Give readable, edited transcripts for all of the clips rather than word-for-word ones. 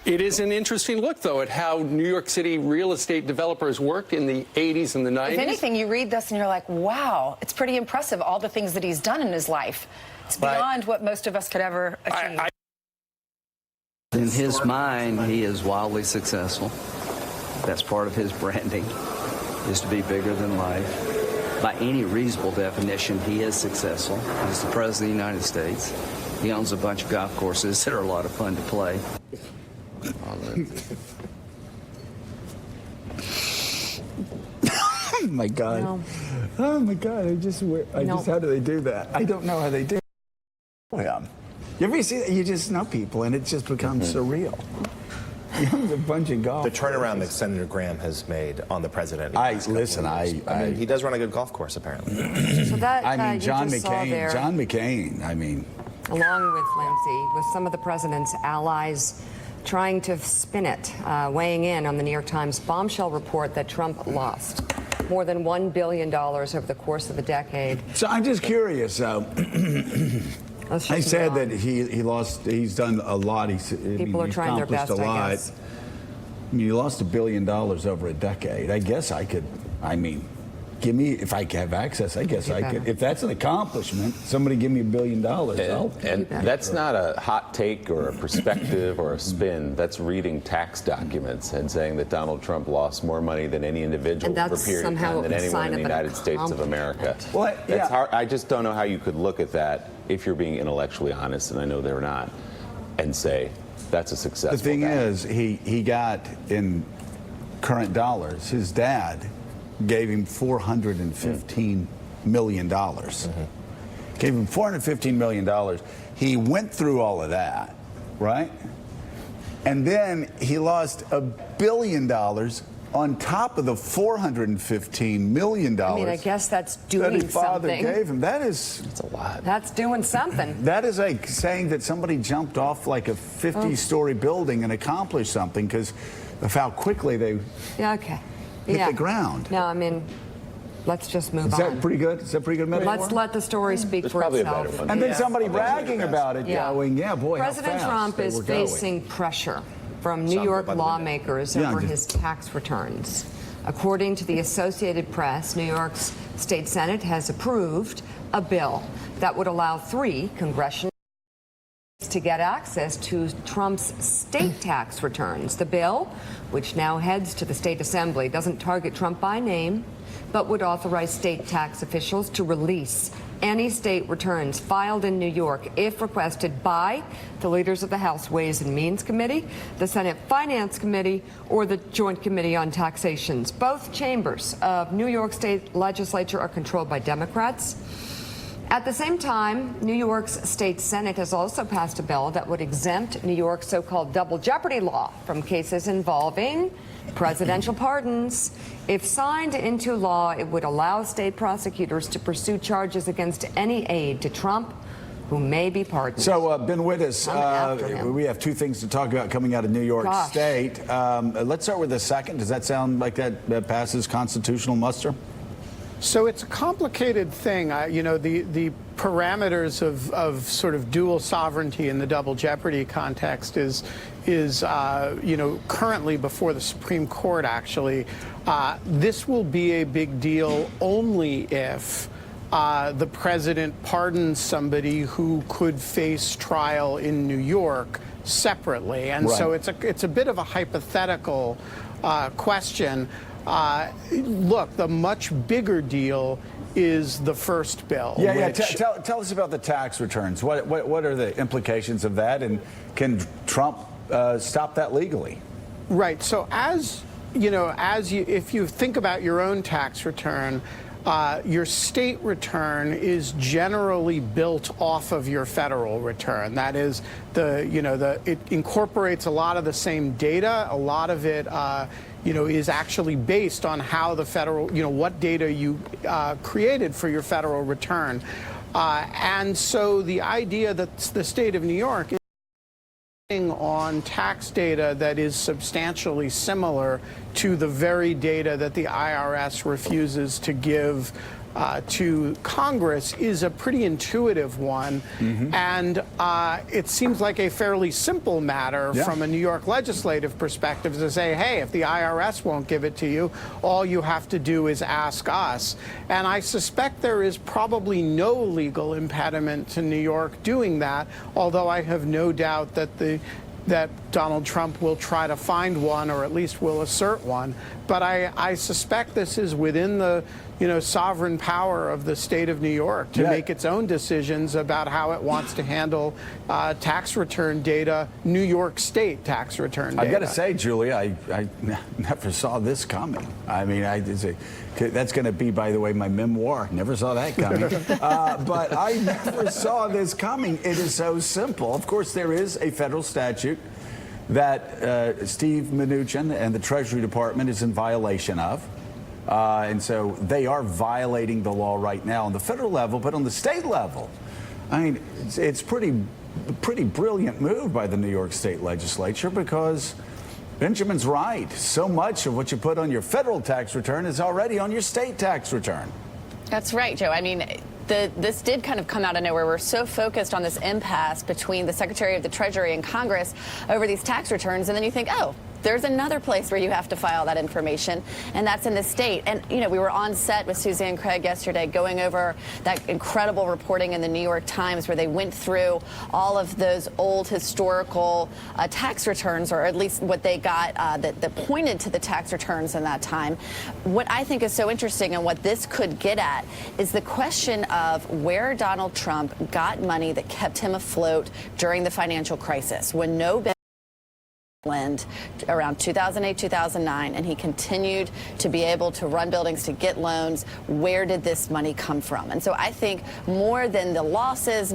It is an interesting look, though, at how New York City real estate developers worked in the 80s and the 90s. If anything, you read this and you're like, wow, it's pretty impressive, all the things that he's done in his life. It's beyond what most of us could ever achieve. In his mind, he is wildly successful. That's part of his branding, is to be bigger than life. By any reasonable definition, he is successful. He's the President of the United States. He owns a bunch of golf courses that are a lot of fun to play. Oh my God! No. Oh my God! How do they do that? I don't know how they do. Yeah. You ever see that? You just know people, and it just becomes surreal. You know, a bunch of golf. The turnaround that Senator Graham has made on the president. I mean, he does run a good golf course, apparently. So that John McCain. John McCain. I mean, along with Lindsay, with some of the president's allies trying to spin it, weighing in on the New York Times bombshell report that Trump lost more than $1 billion over the course of the decade. So I'm just curious. I said that he lost. He's done a lot. People are trying their best, I guess. I mean, he lost $1 billion over a decade. I guess I could. I mean, give me, if I have access, I guess I could. If that's an accomplishment, somebody give me $1 billion. And that's not a hot take or a perspective or a spin. That's reading tax documents and saying that Donald Trump lost more money than any individual for a period of time than anyone in the United States of America. Well, that's hard. I just don't know how you could look at that if you're being intellectually honest, and I know they're not, and say that's a successful. The thing guy. is, he got in current dollars. His dad gave him $415 million. Gave him $415 million. He went through all of that, right? And then he lost $1 billion on top of the $415 million. I mean, I guess that's doing that his father something. Gave him. That's a lot. That's doing something. That is like saying that somebody jumped off like a 50-story building and accomplished something because of how quickly they hit the ground. No, I mean, let's just move on. Is that pretty good? Is that pretty good metaphor? Let's let the story speak for itself. And then somebody bragging about it, going, yeah, boy, President Trump is facing pressure from New York lawmakers over his tax returns. According to the Associated Press, New York's state Senate has approved a bill that would allow 3 congressional to get access to Trump's state tax returns. The bill, which now heads to the state assembly, doesn't target Trump by name, but would authorize state tax officials to release any state returns filed in New York if requested by the leaders of the House Ways and Means Committee, the Senate Finance Committee, or the Joint Committee on Taxations. Both chambers of New York State Legislature are controlled by Democrats. At the same time, New York's state Senate has also passed a bill that would exempt New York's so-called double jeopardy law from cases involving presidential pardons. If signed into law, it would allow state prosecutors to pursue charges against any aide to Trump who may be pardoned. So, Ben Wittes, we have 2 things to talk about coming out of New York State. Let's start with the second. Does that sound like that passes constitutional muster? So it's a complicated thing. You know, the parameters of sort of dual sovereignty in the double jeopardy context is you know, currently before the Supreme Court, actually. This will be a big deal only if the president pardons somebody who could face trial in New York separately. And so it's a bit of a hypothetical question. Look, the much bigger deal is the first bill. Tell us about the tax returns. What are the implications of that, and can Trump stop that legally? Right. So if you think about your own tax return, your state return is generally built off of your federal return. That is, it incorporates a lot of the same data. A lot of it, is actually based on how the federal, what data you created for your federal return. And so the idea that the state of New York is on tax data that is substantially similar to the very data that the IRS refuses to give to Congress is a pretty intuitive one, and it seems like a fairly simple matter from a New York legislative perspective to say, hey, if the IRS won't give it to you, all you have to do is ask us. And I suspect there is probably no legal impediment to New York doing that, although I have no doubt that Donald Trump will try to find one, or at least will assert one. But I suspect this is within the sovereign power of the state of New York to make its own decisions about how it wants to handle tax return data, New York State tax return data. I've got to say, Julia, I never saw this coming. I mean, that's going to be, by the way, my memoir. Never saw that coming. But I never saw this coming. It is so simple. Of course, there is a federal statute that Steve Mnuchin and the Treasury Department is in violation of. And so they are violating the law right now on the federal level, but on the state level, I mean, it's pretty brilliant move by the New York State Legislature, because Benjamin's right. So much of what you put on your federal tax return is already on your state tax return. That's right, Joe. I mean, this did kind of come out of nowhere. We're so focused on this impasse between the Secretary of the Treasury and Congress over these tax returns, and then you think, oh, there's another place where you have to file that information, and that's in the state. And, we were on set with Suzanne Craig yesterday going over that incredible reporting in the New York Times where they went through all of those old historical tax returns, or at least what they got that pointed to the tax returns in that time. What I think is so interesting, and what this could get at, is the question of where Donald Trump got money that kept him afloat during the financial crisis, when no lend around 2008, 2009, and he continued to be able to run buildings, to get loans. Where did this money come from? And so I think more than the losses,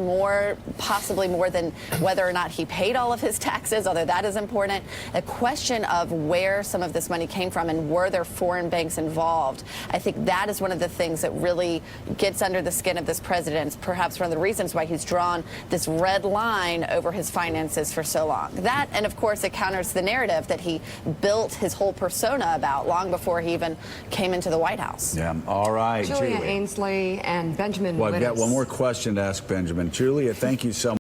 possibly more than whether or not he paid all of his taxes, although that is important, the question of where some of this money came from and were there foreign banks involved, I think that is one of the things that really gets under the skin of this president. Perhaps one of the reasons why he's drawn this red line over his finances for so long. That, and of course, it counters the narrative that he built his whole persona about long before he even came into the White House. Yeah. All right, Julia Ainsley and Benjamin Well, I've got Wittes. one more question to ask Benjamin. Julia, thank you so much.